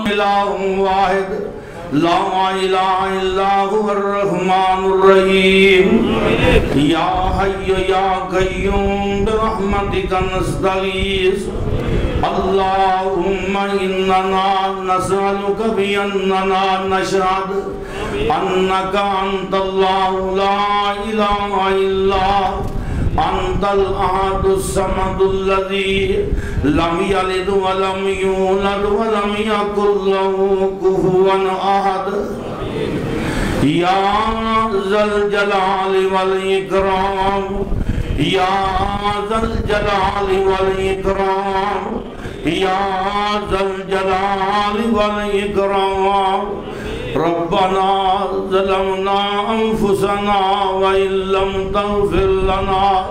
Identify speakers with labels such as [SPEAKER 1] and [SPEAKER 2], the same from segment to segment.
[SPEAKER 1] الہ واحد لا الہ الا هو الرحمن الرحیم یا حی یا قیوم برحمتک نستغیث اللہم اننا نسألک باننا نشہد انک انت اللہ لا الہ الا انت الاحد الصمد الذی لم یلد ولم یولد ولم یکن له کفوا احد یا ذا الجلال والاکرام یا ذا الجلال والاکرام یا ذا الجلال والاکرام ربنا ظلمنا انفسنا وان لم تغفر لنا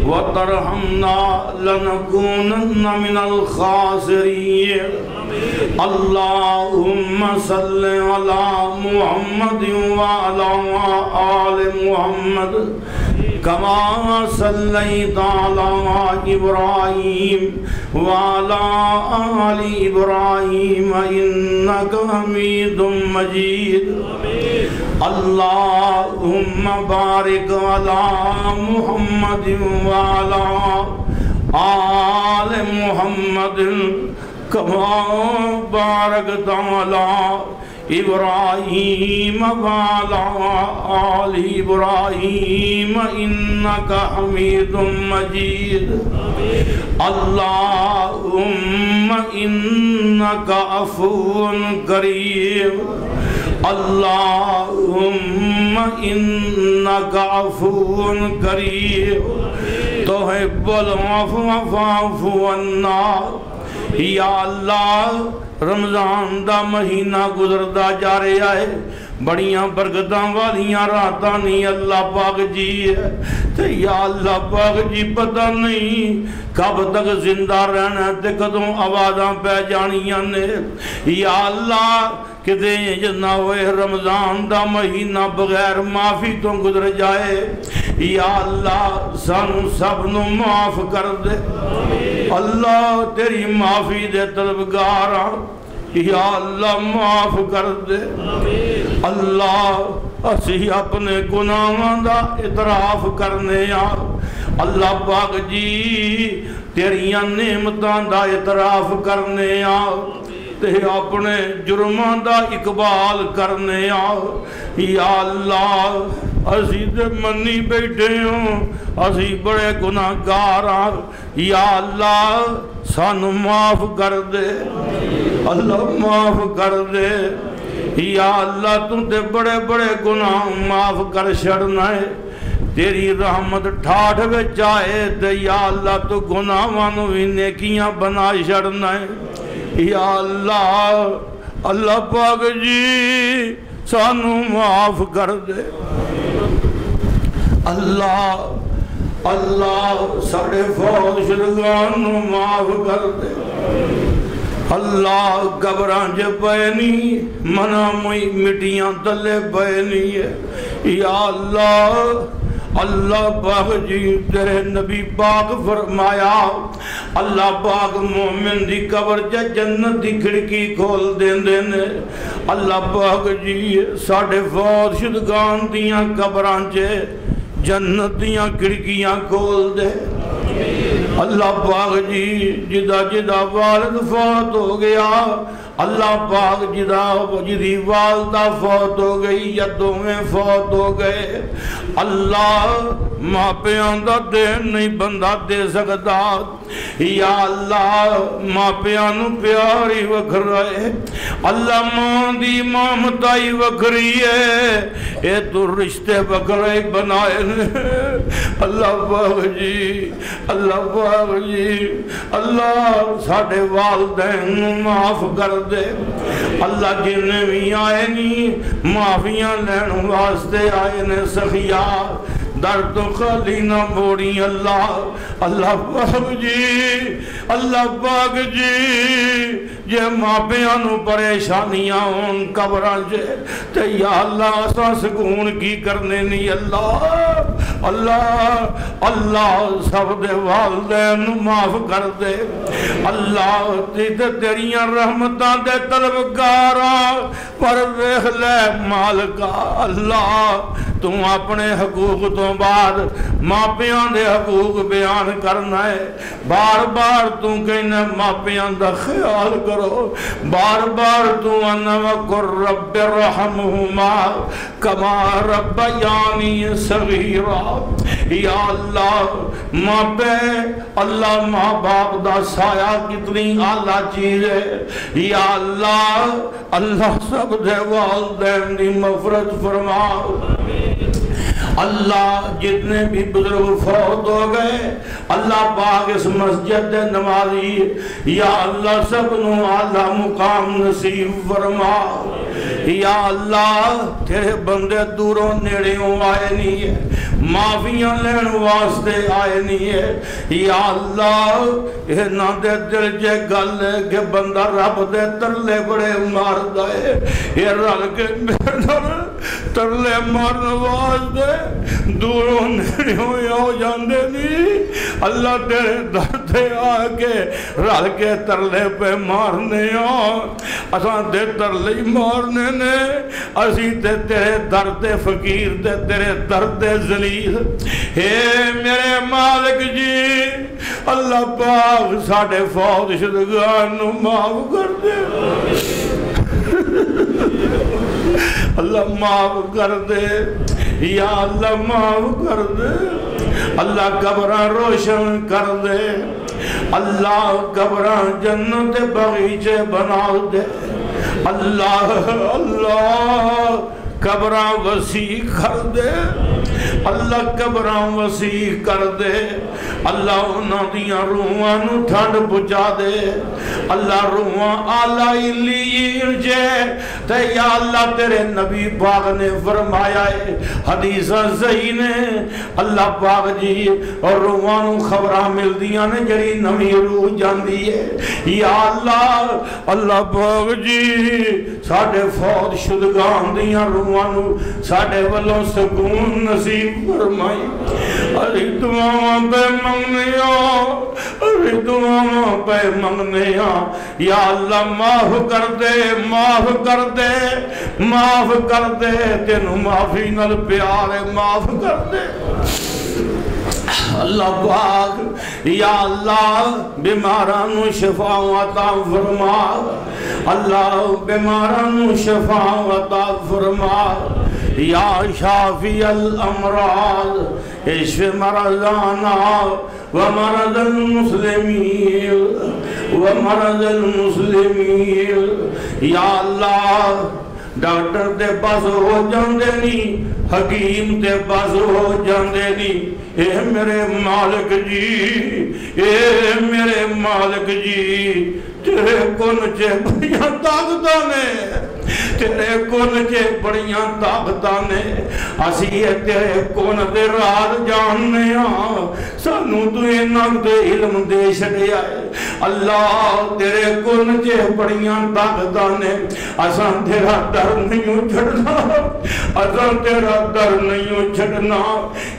[SPEAKER 1] وترحمنا لنكونن من الخاسرين اللهم صل على محمد وعلى آل محمد كما صليت على إبراهيم وعلى آل إبراهيم إنك حميد مجيد اللهم بارك على محمد وعلى آل محمد كما باركت على إبراهيم وعلى آل إبراهيم إنك حميد مجيد اللهم إنك عفو كريم اللهم إنك عفو كريم تحب العفو فاعف عنا یا اللہ رمضان دا مہینہ گزردا جا رہا ہے بڑیاں برکتاں والیاں راتاں نہیں اللہ پاک جی ہے تے یا اللہ پاک جی پتہ نہیں کب تک زندہ رہنا ہے تے کدوں آوازاں پہ جانیاں نے یا اللہ کدے یہ نہ ہوئے رمضان دا مہینہ بغیر معافی تو گزر جائے یا اللہ سانو سب نو معاف کر دے اللہ تیری معافی دے طلبگار یا اللہ معاف کر دے اللہ اسی اپنے گناہاں دا اعتراف کرنے اللہ پاک جی تیریاں نعمتاں دا اعتراف کرنے تے اپنے جرماں دا اقبال کرنے یا اللہ اسی تے منی بیٹھے ہوں اسی بڑے گناہگار یا اللہ سانو معاف کر دے اللہ معاف کر دے یا اللہ تم تے بڑے بڑے گناہ معاف کر چھڑنا ہے تیری رحمت ٹھاٹھ وچ آئے تے یا اللہ تو گناہاں وی نیکیاں بنا چھڑنا ہے یا اللہ اللہ پاک جی سانو معاف کر دے اللہ اللہ ساڑے فوت شدگان معاف کر دے اللہ قبران جے پینی منا موئی مٹیاں تلے پینی ہے یا اللہ اللہ پاک جی تیرے نبی پاک فرمایا اللہ پاک مومن دی قبر جے جنت دی کھڑکی کھول دین دینے اللہ پاک جی ساڑھے فوت شدگان دیاں قبران جے جنت دیاں کھڑکیاں کھول دے اللہ پاک جی جدا جدا والد فوت ہو گیا اللہ پاک جدی والدہ فوت ہو گئی یا دومیں فوت ہو گئے اللہ ماں پہ آندہ دین نہیں بندہ دے سکتا یا اللہ ماں پہ آنو پیاری وکھر رہے اللہ ماں دی مامتائی وکھری ہے اے تو رشتے وکھرے بنائے اللہ پاک جی اللہ ساڑھے والدین معاف کر دے اللہ جنہیں بھی آئے نہیں معافیاں لین واسطے آئے نے سخیہ در تو خالی نہ موڑی اللہ پاک جی جے ماں پیانو پریشانیاں ہون قبران جے تے یا اللہ سا سکون کی کرنے نہیں اللہ اللہ اللہ سب دے والدین معاف کر دے اللہ تیریاں رحمتاں دے طلبگاراں پر ویکھ لے مالکا اللہ تو اپنے حقوق تو بعد ماپیاں دے حقوق بیان کرنا ہے بار بار تو کہنا ماپیاں دا خیال کرو بار بار تو انوکر رب رحمہما کما ربیانی صغیرا یا اللہ ماپے اللہ ماں باپ دا سایہ کتنی اعلیٰ چیز ہے یا اللہ اللہ سب دے والدین دی مغفرت فرما اللہ جتنے بھی بزرگ فوت ہو گئے اللہ پاک اس مسجد دے نمازی یا اللہ سب نو اعلیٰ مقام نصیب فرما یا اللہ تیرے بندے دوروں نیڑیوں آئے نہیں ہے معافیاں لین واسطے آئے نہیں ہے یا اللہ یہ نہ دے دل جے گل ہے کہ بندہ رب دے ترلے بڑے مار دائے یہ رل کے ترلے مارن واسطے دوروں نیڑیوں ہو جاندے نہیں اللہ تیرے دردے آگے رل کے ترلے پہ مارنے اساں دے ترلے مارنے نے اسی تے تیرے درد فقیر تے تیرے درد ذلیل اے میرے مالک جی اللہ پاک ساڑھے فوت شدگان نو معاف کر دے اللہ معاف کر دے یا اللہ معاف کر دے اللہ قبراں روشن کر دے اللہ قبراں جنت بغیچے بنا دے اللہ اللہ قبراں وسیع کر دے اللہ قبراں وسیع کر دے اللہ انہاں دیاں روحاں نو ٹھنڈ پہنچا دے اللہ روحاں اعلیٰ علیین جے تے یا اللہ تیرے نبی پاک نے فرمایا ہے حدیثہ صحیح نے اللہ پاک جی اور روحاں نو خبراں مل دیاں نے جڑی نوی روح جاندی ہے یا اللہ اللہ پاک جی ساڑھے فوت شدگان دیاں روحاں نو ساڑھے والوں سکون نصیب فرمائی ارے دعاں پہ منگنے یا اللہ معاف کر دے معاف کر دے معاف کر دے تینوں معافی نال پیار ہے معاف کر دے اللہ پاک یا اللہ بیمارانو شفا عطا فرما اللہ بیمارانو شفا عطا فرما یا شافی الامراض اشف مرضانا ومرض المسلمین ومرض المسلمین یا اللہ ڈاکٹر تے پاس ہو جاندے نہیں حکیم تے پاس ہو جاندے نہیں اے میرے مالک جی اے میرے مالک جی تیرے کون چے بڑیاں طاقتاں نے تیرے کون چے بڑیاں طاقتاں نے اسی تیرے کون دے راز جاننے سانو تو انہاں دے علم دے چھڑیا ہے اللہ تیرے کون چے بڑیاں طاقتاں نے اساں تیرا در نہیں چھڑنا اساں تیرا در نہیں چھڑنا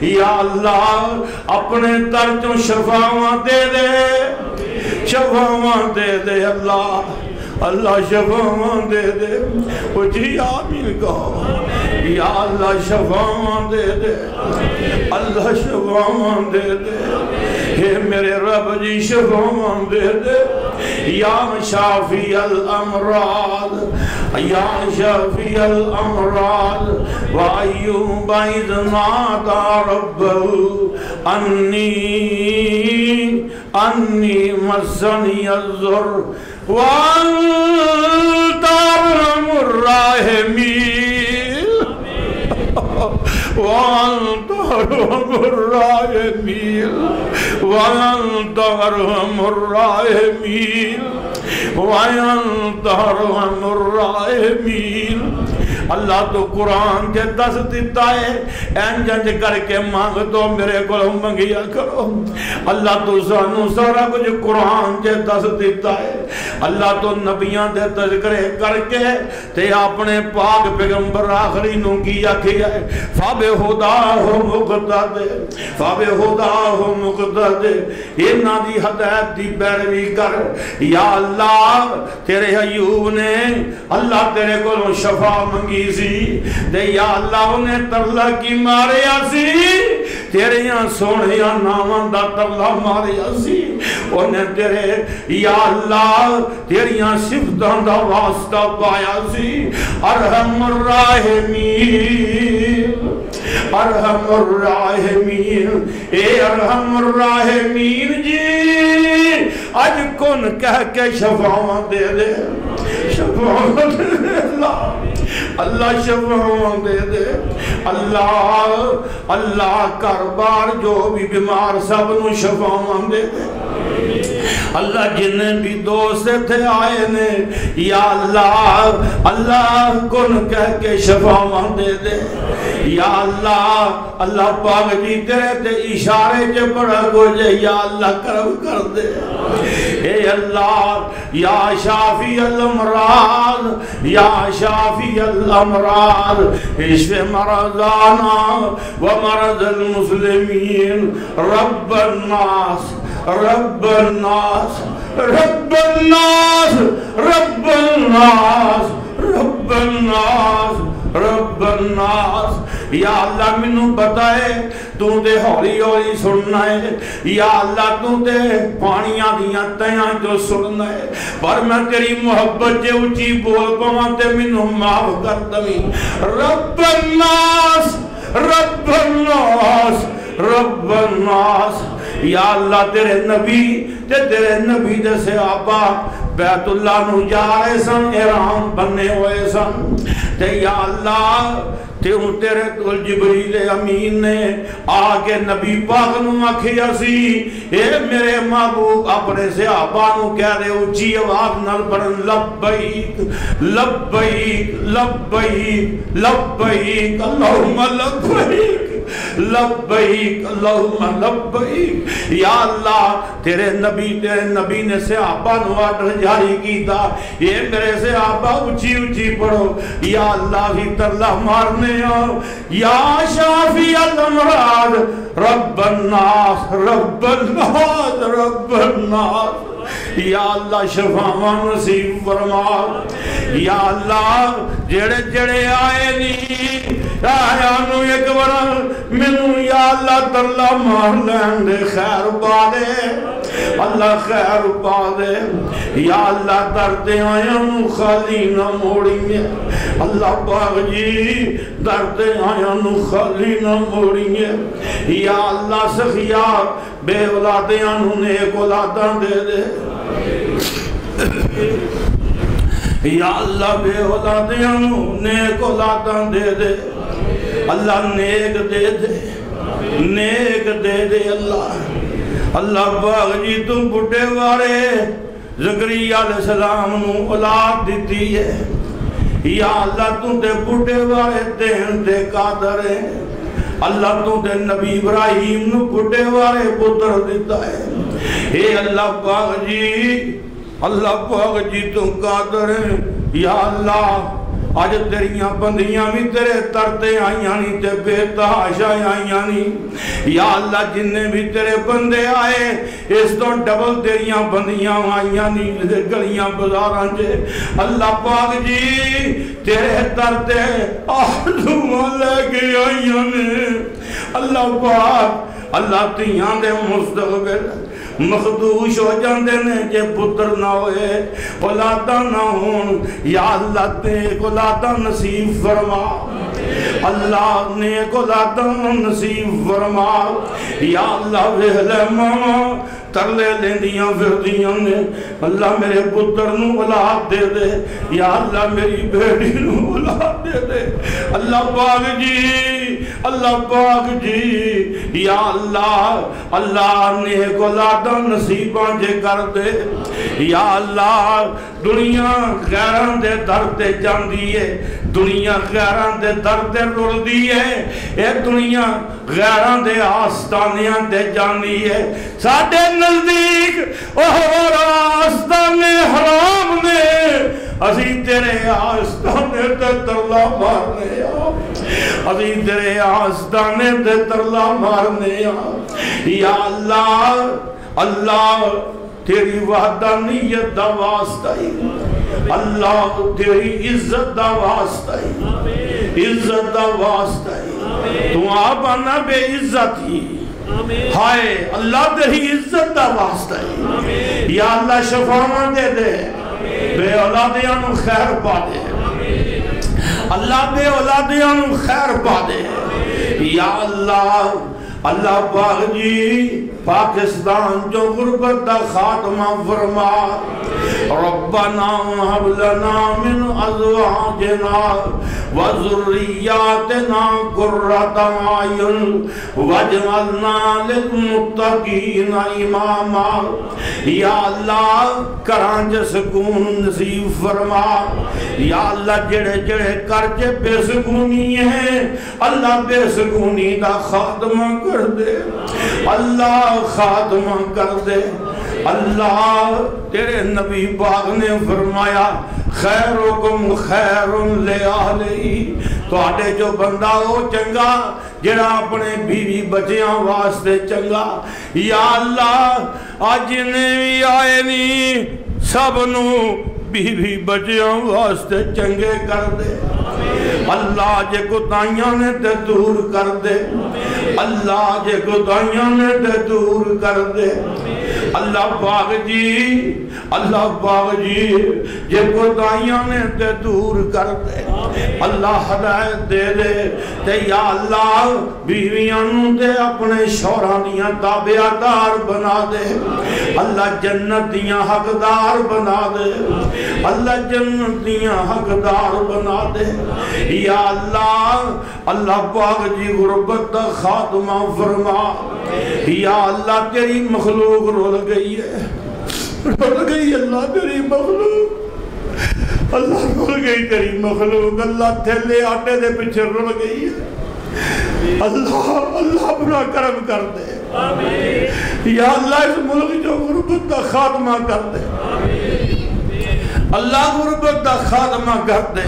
[SPEAKER 1] یا اللہ اپنے در چوں شفاواں دے دے شفاواں دے دے اللہ اللہ شفاواں دے دے وہ جی آمین کہو یا اللہ شفاواں دے دے اللہ شفاواں دے دے اے میرے رب جی شفاواں دے دے یا شافی الامراض یا شافی الامراض وَأَيُّوبَ إِذْ نَادَى رَبَّهُ أَنِّي مَسَّنِيَ الضُّرُّ وَأَنْتَ أَرْحَمُ الرَّاحِمِينَ وَأَنْتَ أَرْحَمُ الرَّاحِمِينَ وَأَنْتَ أَرْحَمُ الرَّاحِمِينَ وَأَنْتَ أَرْحَمُ الرَّاحِمِينَ اللہ تو قرآن کے دس دیتا ہے اینجنج کر کے مانگ تو میرے کو منگیا کرو اللہ تو سانو سارا کچھ قرآن کے دس دیتا ہے اللہ تو نبیاں دے تذکرے کر کے تے اپنے پاک پیغمبر آخری نو کیا ہے فَبِهُدَاهُ مُقْتَدِرْ فَبِهُدَاهُ مُقْتَدِرْ اینا دی ہدایت دی پیروی کر یا اللہ تیرے ایوب نے اللہ تیرے کو شفا منگی سی تے یا اللہ انہیں ترلا کی ماریا سی تیرے یہاں سونے یا نامان دا ترلا ماریا سی انہیں تیرے یا اللہ تیرے یہاں صفتان دا واسطہ پایا سی ارحم الراحمین ارحم الراحمین اے ارحم الراحمین جی آج کن کہہ کے شفاعاں دے دے شفاعاں دے دے اللہ شفاعاں دے دے اللہ کاربار جو بھی بیمار سب نو شفاعاں دے دے اللہ جنہیں بھی دوست تھے آئے نے یا اللہ کن کہہ کے شفاعاں دے دے یا اللہ پاک جی تیرے تے اشارے کے پڑا گو جے یا اللہ کرم کر دے اے اللہ یا شافی الامراض یا شافی الامراض اشف مرضانا ومرض المسلمین رب الناس رب الناس رب الناس رب الناس رب الناس رب الناس یا اللہ منو بتائے تو دے ہولی ہولی سننا ہے یا اللہ تو دے پانیاں دیاں تیاں جو سننا ہے پر میں تیری محبت جے اچھی بول پاتے منو معاف کر دمی رب الناس رب الناس رب الناس یا اللہ تیرے نبی دے صحابہ بیت اللہ نو جا رہے سن احرام بننے ہوئے سن تے یا اللہ تیرے کل جبریل امین نے آگے نبی پاک نو آکھیا سی اے میرے محبوب اپنے صحابہ نو کہہ رہے اچھی آواز نال پڑھن لبیک لبیک لبیک لبیک اللہم لبیک لبیک اللہم لبیک یا اللہ تیرے نبی نے صحابہ نو آرڈر جاری کیتا یہ میرے صحابہ اچھی پڑھو یا اللہ ہی ترلا مارنے یا شافی الامراض رب الناس رب الناس رب الناس یا اللہ شفاواں نصیب فرما یا اللہ جڑے آئے نہیں آیا نو ایک بار منو یا اللہ ترلا مار لین دے خیر پا دے اللہ خیر پا دے یا اللہ درتے آیا نو خالی نہ موڑیں اللہ پاک جی درتے آیا نو خالی نہ موڑیں یا اللہ سخیا بے اولادیاں نو نیک اولاداں دے دے یا اللہ بے اولادیاں نو نیک اولاداں دے دے اللہ نیک دے دے نیک دے دے اللہ باغ جی تم بڑھے وارے زکریا علیہ السلام نو اولاد دیتی ہے یا اللہ تم دے بڑھے وارے دین دے قادر ہے اللہ تو دے نبی ابراہیم نو بڑھے وارے پتر دیتا ہے اے اللہ پاک جی تم قادر ہے یا اللہ آج تیریاں بندیاں بھی تیرے ترتے آئیاں نہیں تے بے تحاشا آئیاں نہیں یا اللہ جننے بھی تیرے بندے آئے اس تو ڈبل تیریاں بندیاں آئیاں نہیں گلیاں بزاران جے اللہ پاک جی تیرے ترتے آلوہ لے کے آئیاں نہیں اللہ پاک اللہ تیاں دے مستقبل مخدوش ہو جاندے نے جے پتر نہ ہوئے اولادہ نہ ہون یا اللہ تے اولادہ نصیب فرما اللہ نیک اولاد نصیب فرما یا اللہ ویلے ماں ترلے لیندیاں فردیاں نے اللہ میرے پتر نو اولاد دے دے یا اللہ میری بیٹی نو اولاد دے دے اللہ پاک جی یا اللہ نیک اولاد نصیباں جے کر دے یا اللہ دنیا غیران دے در تے جاندی ہے دنیا غیران دے در تے رول دی ہے اے دنیا غیران دے آستانیاں دے جاندی ہے ساڑھے نزدیک اور آستانے حرام نے اسی تیرے آستانے تے ترلا مارنے اسی تیرے آستانے تے ترلا مارنے یا اللہ تیری وحدانیت دا واسطہ اللہ تیری عزت دا واسطہ عزت دا واسطہ تو آپ آنا بے عزت ہی ہائے اللہ تیری عزت دا واسطہ یا اللہ شفاعہ دے دے بے اولادیاں نو خیر پا دے اللہ بے اولادیاں نو خیر پا دے یا اللہ پاک جی پاکستان جو غربت دا خاتمہ فرما ربنا هب لنا من ازواجنا وذرياتنا قرة اعين واجعلنا للمتقين اماما یا اللہ کرانچ سکون نصیب فرما یا اللہ جڑے کرچے بے سکونی ہیں اللہ بے سکونی دا خاتمہ کر دے اللہ خاتمہ کر دے اللہ تیرے نبی پاک نے فرمایا خیرکم خیر لآلہی تو آٹے جو بندہ ہو چنگا جڑا اپنے بیوی بچیاں واسطے چنگا یا اللہ آج نے بھی آئے نہیں سب نو بیوی بچیاں واسطے چنگے کر دے اللہ جے کوتاہیاں نے تے دور کر دے اللہ جے کوتاہیاں نے تے دور کر دے اللہ پاک جی جے کوتاہیاں نے تے دور کر دے اللہ ہدایت دے دے تے یا اللہ بیویاں نو تے اپنے شوہراں دیاں تابعدار بنا دے اللہ جنت دیاں حقدار بنا دے اللہ جنت دیاں حقدار بنا دے یا اللہ پاک جی غربت دا خاتمہ فرما یا اللہ تیری مخلوق رول گئی ہے اللہ تیری مخلوق اللہ رول گئی تیری مخلوق اللہ تھیلے آٹے دے پیچھے رول گئی ہے اللہ اپنا کرم کر دے یا اللہ اس ملک جو غربت دا خاتمہ کر دے اللہ غربت دا خاتمہ کر دے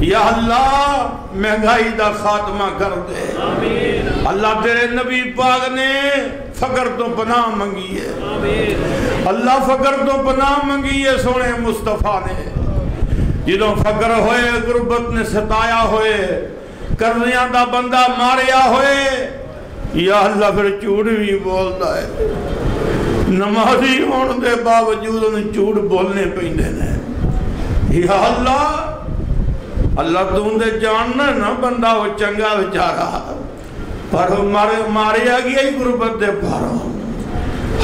[SPEAKER 1] یا اللہ مہنگائی دا خاتمہ کر دے اللہ تیرے نبی پاک نے فقر تو پناہ منگی ہے اللہ فقر تو پناہ منگی ہے سونے مصطفیٰ نے جدوں فقر ہوئے غربت نے ستایا ہوئے کرنیاں دا بندہ ماریا ہوئے یا اللہ پھر چوڑ بھی بولتا ہے نمازی ہون دے باوجود انہیں چوڑ بولنے پہنے نے یا اللہ تم دے جاننا نا بندہ وہ چنگا بچارا پر ماریا گیا ہی غربت دے پارا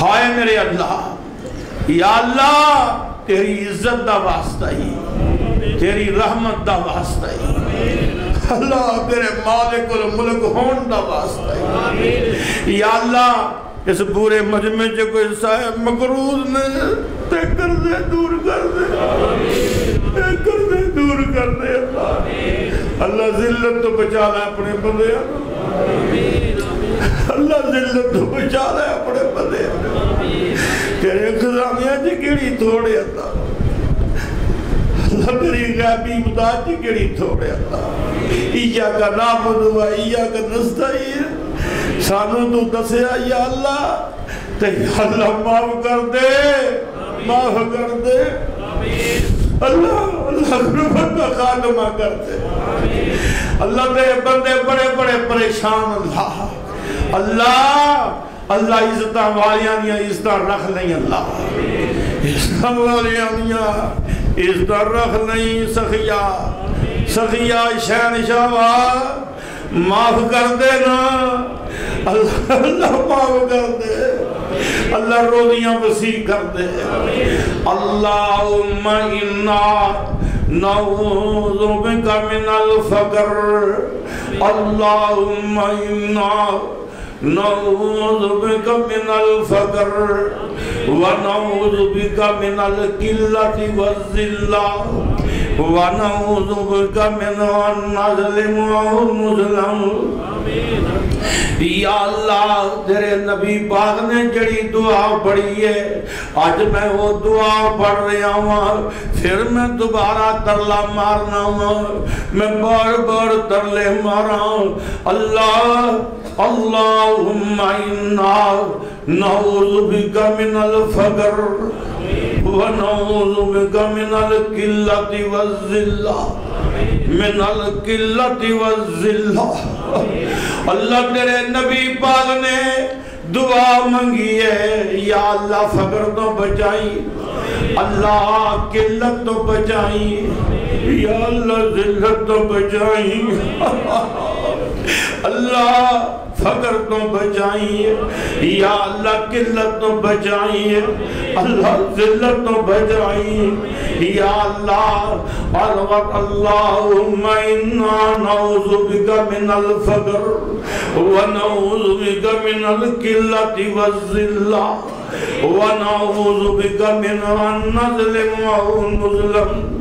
[SPEAKER 1] ہائے میرے اللہ یا اللہ تیری عزت دا واسطہ ہی تیری رحمت دا واسطہ ہی اللہ تیرے مالک الملک ہون دا واسطہ ہی یا اللہ اس پورے مجمع جو کوئی صاحب مقروض نے تے کر دے دور کر دے کر دے دور کر دے اللہ ذلت تو بچا لے اپنے بندے اللہ ذلت تو بچا لے اپنے بندے تیرے خزانیاں جی کیڑی تھوڑے اللہ اللہ تیری غیبی امداد جی کیڑی تھوڑے اللہ ایاکا نعبد و ایاکا نستعین سانو تو دسیا یا اللہ تے اللہ معاف کر دے اللہ غربت کا خاتمہ کر دے اللہ دے بندے بڑے بڑے پریشان اللہ عزتاں والیاں دیا عزتاں رکھ لیں اللہ عزتاں والیاں دیا عزتاں رکھ لیں سخیا سخیا شہنشاہ معاف کر دینا اللہ اللہ معاف کر دے اللہ روزیاں وسیع کر دے اللہم انا نعوذ بک من الفقر اللہم انا نعوذ بک من الفقر ونعوذ بک من القلۃ والذلہ ونعوذ بک من ان نظلم او نظلم یا اللہ تیرے نبی پاک نے جڑی دعا پڑھی ہے آج میں وہ دعا پڑھ رہا ہوں پھر میں دوبارہ ترلا مارنا ہوں میں بار بار ترلے مارا ہوں اللہ اللہم انا نعوذ بک من الفقر ونعوذ بک من القلۃ والذلہ من القلۃ والذلہ اللہ تیرے نبی پاک نے دعا منگی ہے یا اللہ فقر تو بچائی اللہ قلت تو بچائی یا اللہ ذلت تو بچائی اللہ فقر تو بچائیے یا اللہ قلت تو بچائیے اللہ ذلت تو بچائیے یا اللہ اللہم انا نعوذ بک من الفقر ونعوذ بک من القلۃ والذلہ ونعوذ بک من ان نظلم او نظلم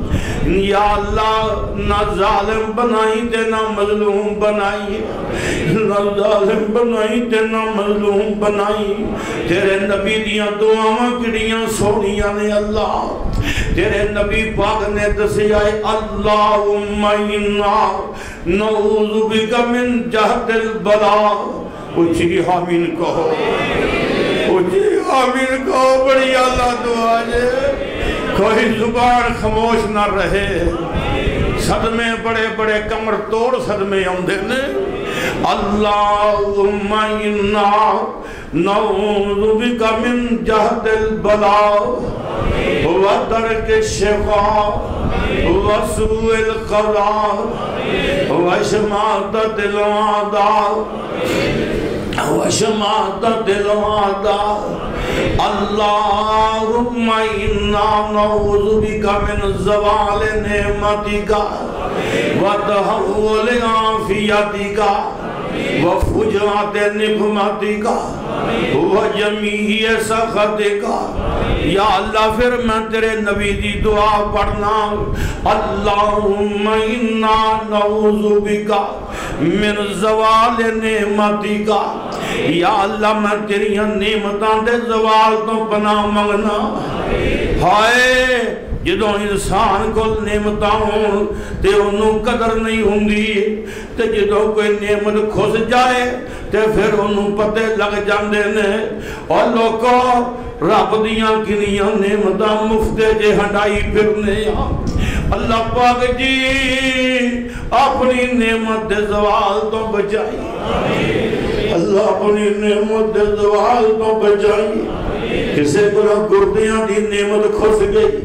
[SPEAKER 1] یا اللہ نہ ظالم بنائی تے نہ مظلوم بنائی نہ ظالم بنائی تے نہ مظلوم بنائی تیرے نبی دیاں دعاواں کڑیاں سونیاں نے اللہ تیرے نبی پاک نے دسیا ہے اللہم انا نعوذ بک من جہد البلاء اچھی آمین کہو اچھی آمین کہو بڑی اللہ دعا ہے کوئی زبان خاموش نہ رہے صدمے بڑے بڑے کمر توڑ صدمے آندے نے اللہم انا نعوذ بک من جہد البلاء ودرک الشقاء وسوء القضاء وشماتت الأعداء وشماتت الأعداء اللہم انا نعوذ بک من زوال نعمتک وتحول عافیتک وفجعت نقمتک وجمیع سخطک یا اللہ پھر میں تیرے نبی دی دعا پڑھنا اللہم انا نعوذ بک من زوال نعمتک یا اللہ میں تیری نعمتاں دے زوال تو پناہ منگنا ہائے جدوں انسان کو نعمتاں ہوں تے انہوں قدر نہیں ہوندی تے جدوں کوئی نعمت کھس جائے تے پھر انہوں پتے لگ جاندے نے اور لوگوں رب دیاں کنیاں نعمتاں مفتے جے ہٹائی پھرنے اللہ پاک جی اپنی نعمت دے زوال تو بچائی اللہ اپنی نعمت دے زوال تو بچائی کسے کو گردیاں دی نعمت کھس گئی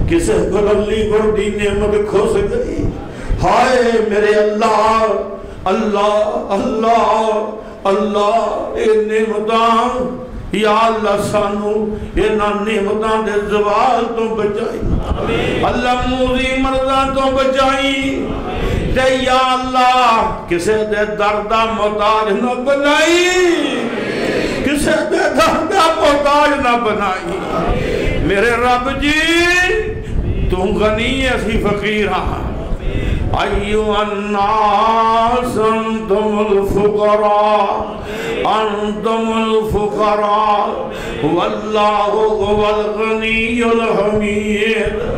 [SPEAKER 1] کسے کو لیور دی نعمت کھس گئی ہائے میرے اللہ اللہ اللہ اللہ اے نعمتاں یا اللہ سانو اینا نعمتاں دے زوال تو بچائی اللہ موذی مرضاں تو بچائی تے یا اللہ کسے دے دردہ محتاج نہ بنائی کسے دے دردہ محتاج نہ بنائی میرے رب جی تو غنی ایسی فقیر ہاں ایوہ الناس انتم الفقراء انتم الفقراء واللہ هو الغنی الحمید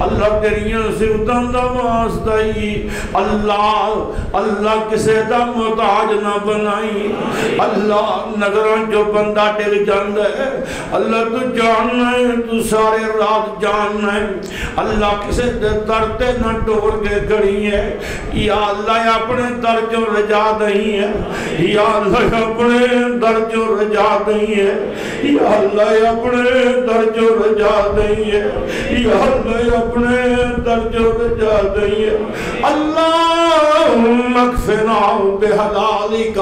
[SPEAKER 1] اللہ تیریاں صفتاں دا واسطائی اللہ کسے دا محتاج نہ بنائی اللہ نظران جو بندہ ڈر جاندہ ہے اللہ تو جاننا ہے تو سارے رات جاننا ہے اللہ کسے دے ترتے نہ ڈور کے گھڑی ہے یا اللہ اپنے در جو رجا نہیں ہے یا اللہ اپنے اپنے درج و رجا دئیے یا اللہ اپنے درج و رجا دئیے یا اللہ اپنے درج و رجا دئیے اللہم اکفنا بحلالک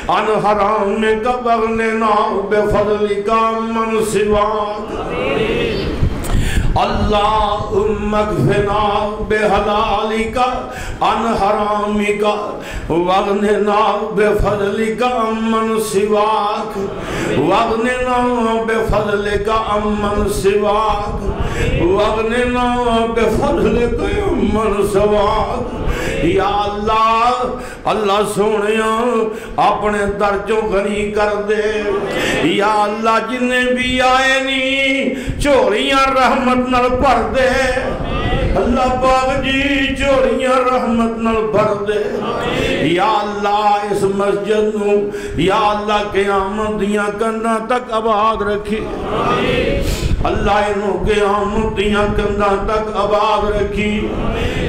[SPEAKER 1] عن حرامک واغننا بفضلک عمن سواک اللہم اکفنا بحلالک عن حرامک واغننا بفضلک عمن سواک واغننا بفضلک عمن سواک واغننا بفضلک عمن سواک یا اللہ اللہ سونیا اپنے درجوں غنی کر دے یا اللہ جنہیں بھی آئے نہیں چوریاں رحمت نال بھر دے اللہ پاک جی چوریاں رحمت نال بھر دے یا اللہ اس مسجد نو یا اللہ قیامت دیاں کناں تک آباد رکھی اللہ انہوں قیامت دیاں کناں تک آباد رکھی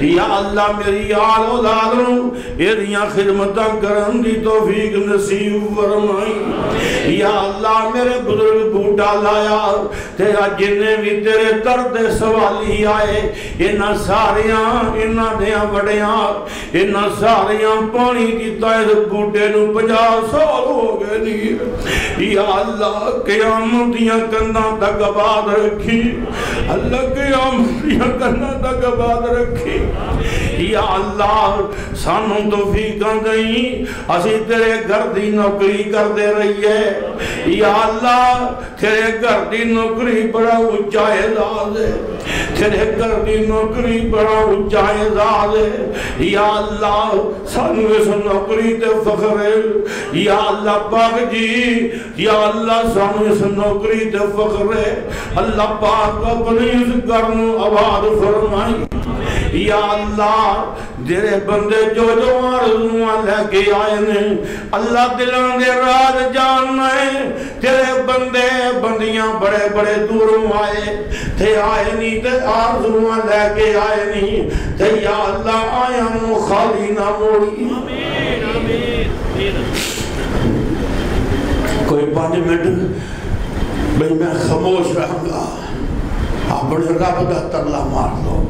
[SPEAKER 1] یا اللہ میری آل اولادوں ایدیاں خدمتاں کرن دی توفیق نصیب فرمائی یا اللہ میرے بزرگ بوٹا لایا تیرا جنہیں بھی تیرے درد سوالی آئے انہاں ساریاں انہاں دیاں وڑیاں انہاں ساریاں پانی دیتا ہے بوٹے نو 50 سال ہو گئے نہیں یا اللہ قیامت دیاں کناں تک آباد رکھی اللہ قیامت دیاں کناں تک آباد رکھی یا اللہ سانوں توفیقاں دئیں اسی تیرے گھر دی نوکری کر دے رہی ہے یا اللہ تیرے گھر دی نوکری بڑا اونچا اعزاز ہے تیرے گھر دی نوکری بڑا اونچا اعزاز ہے یا اللہ سانوں اس نوکری تے فخر ہے یا اللہ پاک جی یا اللہ سانوں اس نوکری تے فخر ہے اللہ پاک اپنی اس گھر نو آباد فرمائی یا اللہ تیرے بندے جو جو آرزوਆਂ لے کے آئے نے اللہ دلوں دے راز جاننا ہے تیرے بندے بندیاں بڑے بڑے دوروں آئے تے آئے نہیں تے آرزوਆਂ لے کے آئے نہیں تے یا اللہ آیا نو خالی نہ موڑی کوئی 5 منٹ بھئی میں خاموش رہوں گا اپنے رب دا ترلا مار دو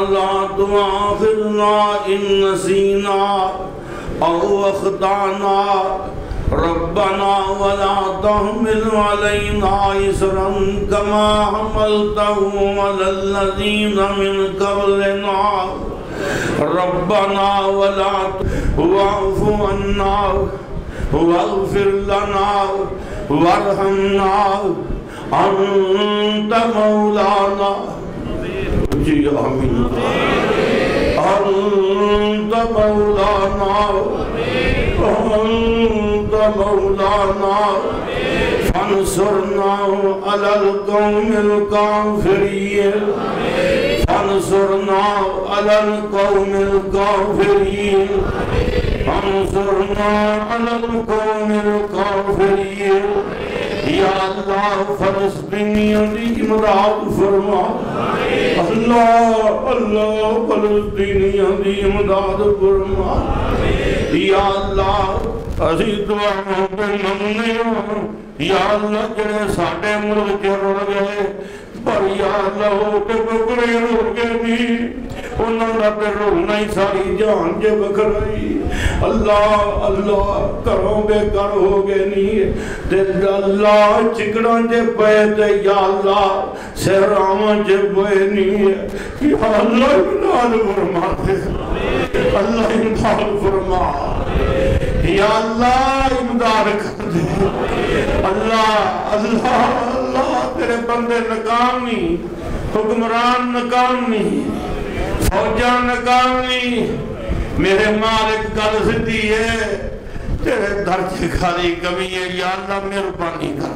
[SPEAKER 1] لا تؤاخذنا إن نسينا أو أخطأنا ربنا ولا تحمل علينا إصرا كما حملته على الذين من قبلنا ربنا ولا واعف عنا واغفر لنا وارحمنا أنت مولانا جی آمین أنت مولانا أنت مولانا فانصرنا على القوم الكافرين فانصرنا على القوم الكافرين فانصرنا على القوم الكافرين یا اللہ فلسطینیوں دی امداد فرما اللہ اللہ فلسطینیوں دی امداد فرما یا اللہ اسی دعا میں مننے یا اللہ جڑے ساڈے ملک چ رڑ گئے پر یا اللہ تے بکرے رو گئے نہیں انہاں دا تے رونا ہی ساری جان جے بکرائی اللہ اللہ کروں بے کر ہو گئے نہیں تے اللہ چکڑاں جے پے تے یا اللہ سہراواں جے پے نہیں یا اللہ امداد فرما دے اللہ امداد فرما یا اللہ امداد کر دے اللہ اللہ اللہ تیرے بندے ناکامی حکمران ناکامی فوجان ناکامی میرے مالک گل سدھی ہے تیرے درج خالی کمی ہے یا اللہ مہربانی کر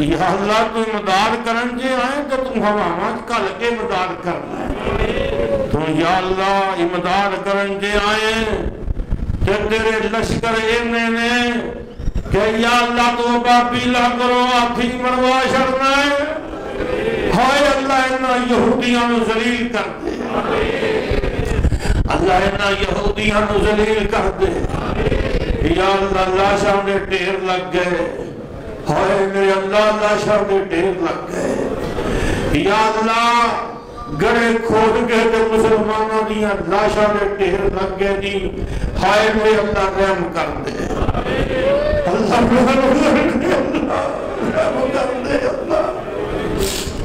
[SPEAKER 1] یا اللہ تو امداد کرن جے آئے تو تم ہواواں کل کے امداد کرنا ہے تو یا اللہ امداد کرن جے آئے کہ تیرے لشکر اینے نے کہ یا اللہ تو باپیلا کرو آتھی مروا شرنا ہے ہائے اللہ انہا یہودیاں نو ذلیل کر دے اللہ انہا یہودیاں نو ذلیل کر دے یا اللہ لاشاں دے ٹیر لگ گئے ہائے میرے اللہ لاشاں دے ٹیر لگ گئے یا اللہ گڑے کھود کے تو مسلمانوں دیا لاشاں دے ٹیر لگ گئے نہیں ہائے میرے اللہ رحم کر دے اللہ رحم کر دے اللہ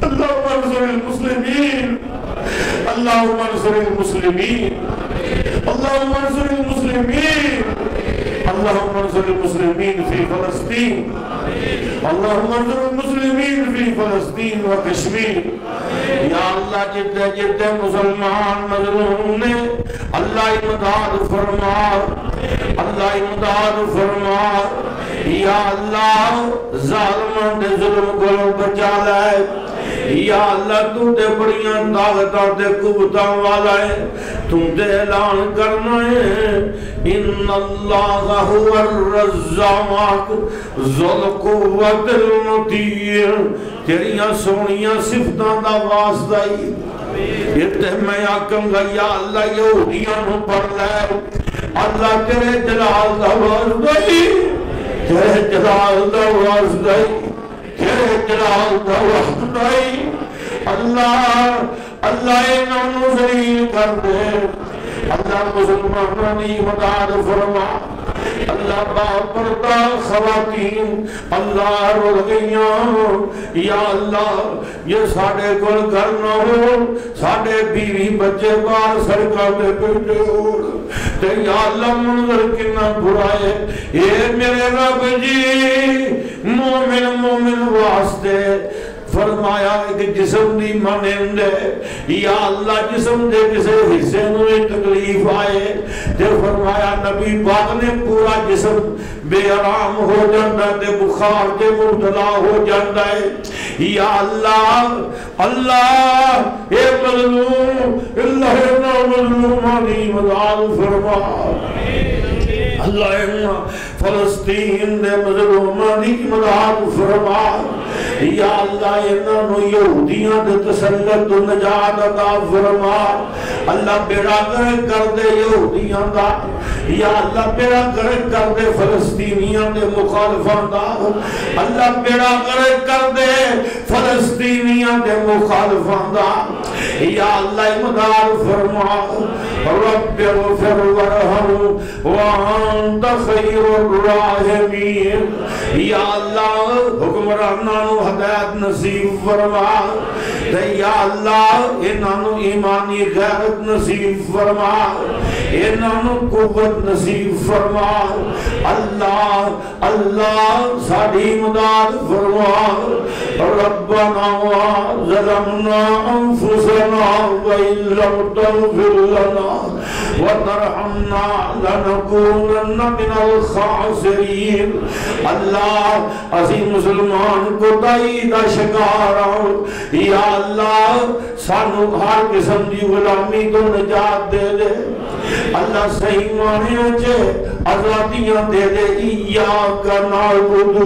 [SPEAKER 1] اللهم انصر المسلمين اللهم انصر المسلمين اللهم انصر المسلمين اللهم انصر المسلمين في فلسطين اللهم انصر المسلمين في فلسطين وكشمير یا اللہ جتنے جتنے مسلمان مظلوم نے اللہ امداد فرما اللہ امداد فرما یا اللہ ظالمان دے ظلم کو بچا لائے یا اللہ تو دے بڑیاں طاقتاں دے قوتاں والا ہے تو دے اعلان کرنا ہے ان اللہ هو الرزاق ذو القوت المتین تیریاں سونیاں صفتاں دا واسطہ ہی اتنے میں آکم گا یا اللہ یہودیاں نو پڑھ لے اللہ تیرے جلال دا واسطہ ہی تیرے جلال دا واسطہ ہی تیرے جلال دا واسطہ ہی اللہ اللہ انہوں ذلیل کر دے اللہ مسلمانوں نے مدار فرما اللہ باپ پردہ خواتین اللہ رو گئیاں یا اللہ یہ ساڑھے گل کرنا ہو ساڑھے بیوی بچے بار سرکا دے بیٹے ہو تے یا اللہ منظر کنا برائے اے میرے رب جی مومن مومن واسطے فرمایا کہ جسم دی مانند ہے یا اللہ جسم دے کسے حصے میں تکلیف آئے تے فرمایا نبی پاک نے پورا جسم بے آرام ہو جاندہ تے بخار تے مبتلا ہو جاندہ ہے یا اللہ اللہ اے مظلوم اللہ اے مظلومانی مدار فرما اللہ اے فلسطین دے مظلومانی مدار فرما یا اللہ انہوں یہودیاں دے تسلط و نجات عطا فرما اللہ بیڑا گرک کر دے یہودیاں دا یا اللہ بیڑا گرک کر دے فلسطینیاں دے مخالفان دا اللہ بیڑا گرک کر دے فلسطینیاں دے مخالفان دا یا اللہ امداد فرما رب اغفر ورحم وانت خیر الراحمین یا اللہ حکمرانانو ہدایت نصیب فرما یا اللہ انہوں ایمانی غیرت نصیب فرما انہوں قوت نصیب فرما اللہ اللہ ساڑھی مداد فرما ربنا ظلمنا انفسنا وإن لم تغفر لنا وترحمنا لنكونن من الخاسرین اللہ عظیم مسلمان کو دائی دا شکار یا اللہ سانو ہر قسم دی غلامی تو نجات دے دے اللہ صحیح معنی ہوچے آزادیاں دے دے ایاک نعبد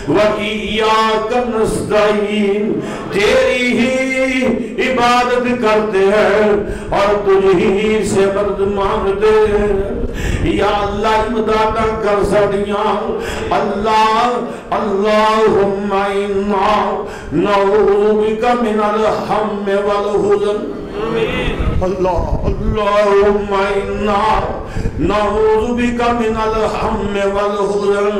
[SPEAKER 1] و ایاک نستعین تیری ہی عبادت کرتے ہیں اور تجھ ہی سے مدد مانگتے ہیں یا اللہ امداد کر سڑیاں اللہ اللہم انا نعوذ بک من الہم والحزن اللہ اللہم انا نعوذ بک من الہم والحزن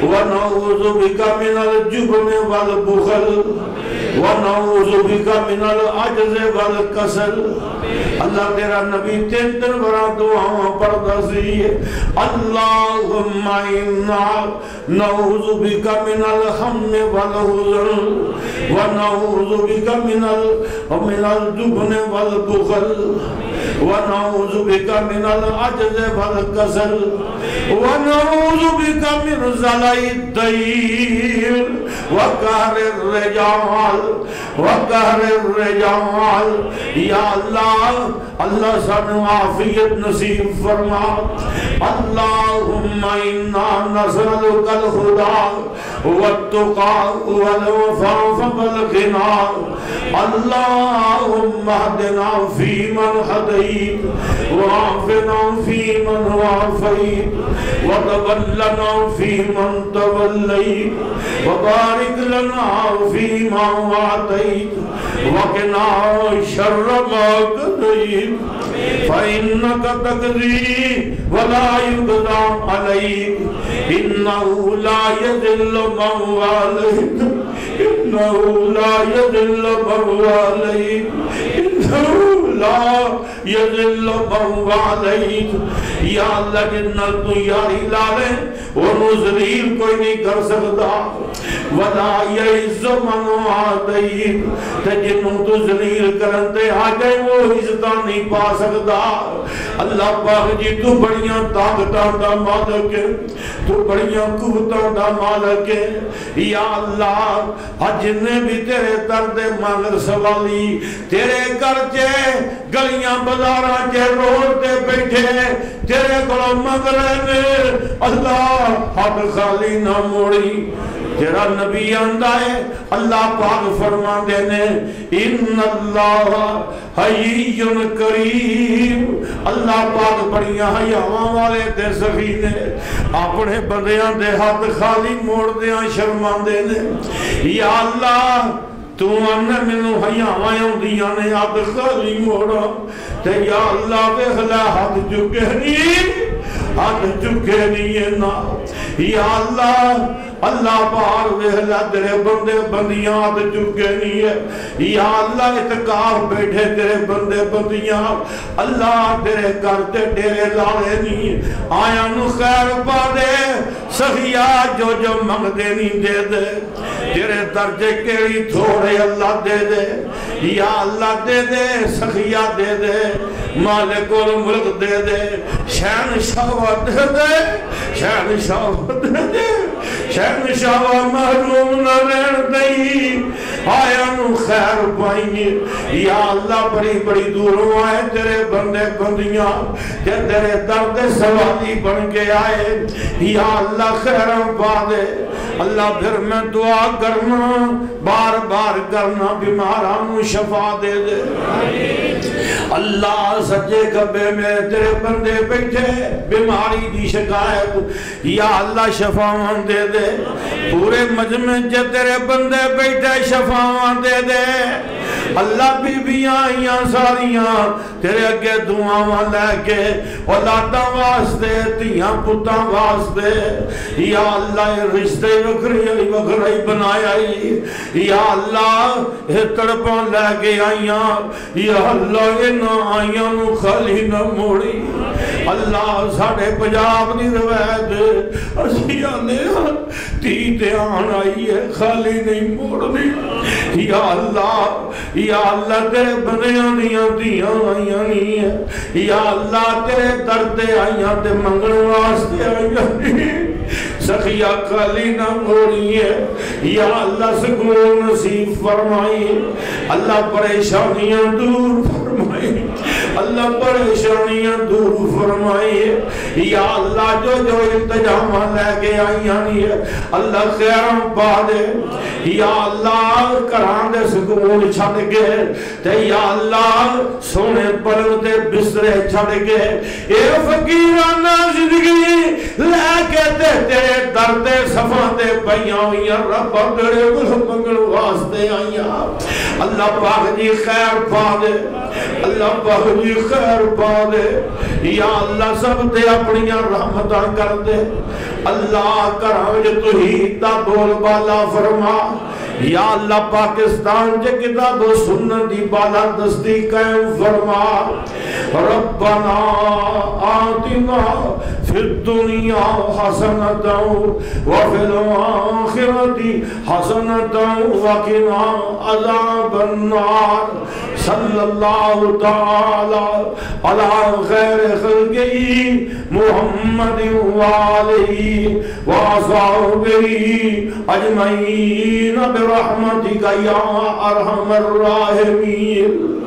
[SPEAKER 1] ونعوذ بک من الجبن والبخل ونعوذ بک من العجز والکسل اللہ تیرا نبی تین برا دعاوں پڑھتا سی اللہم انا نعوذ بک من الہم والحزن ونعوذ بک من الجبن والبخل ونعوذ بک من العجز والکسل ونعوذ بک من ضلع الدین وقہر الرجال یا اللہ اللہ سانو عافیت نصیب فرما اللہم انا نسألک الہدی والتقی والعفاف والغنی اللہم اہدنا فیمن ہدیت وعافنا فیمن عافیت وتولنا فیمن تولیت وبارک لنا فیما اعطیت وقنا شر ما قضیت فإنك تقضي ولا يقضى عليك إنه لا يذل من واليت إنه لا يذل من واليت إنه لا يذل من واليت یا اللہ جنت تو یاری لالے انہوں ذلیل کوئی نہیں کر سکتا وَلَا يَعِزُّ مَنْ عَادَيْتِ تے جنہوں تو ذلیل کرنتے آجائے وہ عزتہ نہیں پا سکتا اللہ پاک جی تو بڑیاں طاقتاں دا مالک ہے تو بڑیاں قوتاں دا مالک ہے یا اللہ جنہیں بھی تیرے درد مانگ سوالی تیرے گھر چے گلیاں بازاراں چے روڈ تے بیٹھے تیرے گلوں مانگ رہے میں اللہ ہاتھ خالی نہ موڑی تیرا نبی آندہ ہے اللہ پاک فرما دینے ان اللہ حییٌ کریم اللہ پاک بڑیاں حیاواں والے دے سخینے اپنے بندیاں دے ہاتھ خالی موڑ دیاں شرما دینے یا اللہ تو انہیں منو حیاواں ہوندیاں نے ہاتھ خالی موڑا تے یا اللہ بے خلا ہاتھ چکے نہیں ہے نا یا اللہ اللہ پار ویہلا تیرے بندے بندیاں ہاتھ چکے نہیں ہے یا اللہ اتقاف بیٹھے تیرے بندے بندیاں اللہ تیرے کرتے ڈیرے لالے نہیں آیا نو خیر پا دے سخیا جو جو منگ دے نہیں دے دے تیرے درجے کیڑی تھوڑے اللہ دے دے یا اللہ دے دے سخیا دے دے مالک الملک دے دے شہنشاہ دے دے شہنشاہ دے دے شہنشاہ محروم نہ رہن دئی آیا نو خیر پائیں یا اللہ بڑی بڑی دوروں آئے تیرے بندے بندیاں کہ تیرے درد سوالی بن کے آئے یا اللہ خیرم پا دے اللہ پھر میں دعا کرنا بار بار کرنا بیمارانو شفا دے دے اللہ سجے کبے میں تیرے بندے بیٹھے بیماری دی شکایت یا اللہ شفاوان دے دے پورے مجمع جے تیرے بندے بیٹھے شفاوان دے دے اللہ بیبیاں آئیاں ساریاں تیرے اگے دعاواں لے کے اولاداں واسطے دھیاں پتاں واسطے یا اللہ رشتے وکھری وکھرائی بنایا یا اللہ یہ تڑپاں لے کے آئیاں یا اللہ یہ نہ آئیاں نو خالی نہ موڑی اللہ ساڑھے پنجاب دی روایت اسی آنے تی دھیان آئی ہے خالی نہیں موڑنی یا اللہ تیرے بنیاں دیاں دیاں آئیاں نہیں ہے یا اللہ تیرے دردے آئیاں تے منگل واسطے آئیاں نہیں سخیہ خالی نہ موڑی ہے یا اللہ سکون نصیب فرمائی اللہ پریشانیاں دور فرمائی اللہ پریشانیاں دور فرمائی یا اللہ جو انتظامہ لے کے آئیاں نہیں ہے اللہ خیرم پا دے یا اللہ کران دے سکون چھڑ گئے تے یا اللہ سونے پلنگ دے بسترے چھڑ گئے اے فقیرانہ زندگی لے کے تیرے درد صفا دے پیاں ہوئیاں رب تیرے منگل واسطے آئیاں اللہ پاک جی خیر پا دے اللہ پاک جی خیر پا دے یا اللہ سب تے اپنیاں رحمتاں کر دے اللہ کرام جو توحید دا بول بالا فرما یا اللہ پاکستان جے کتاب و سنت دی بالا دستی قائم فرما ربنا آتنا فی الدنیا حسنتا وفی الآخرتی حسنتا وقنا عذاب النار صلی اللہ تعالی علی خیر خلقی محمد وآلہ وصحبہ اجمعین برحمتک یا ارحم الراحمین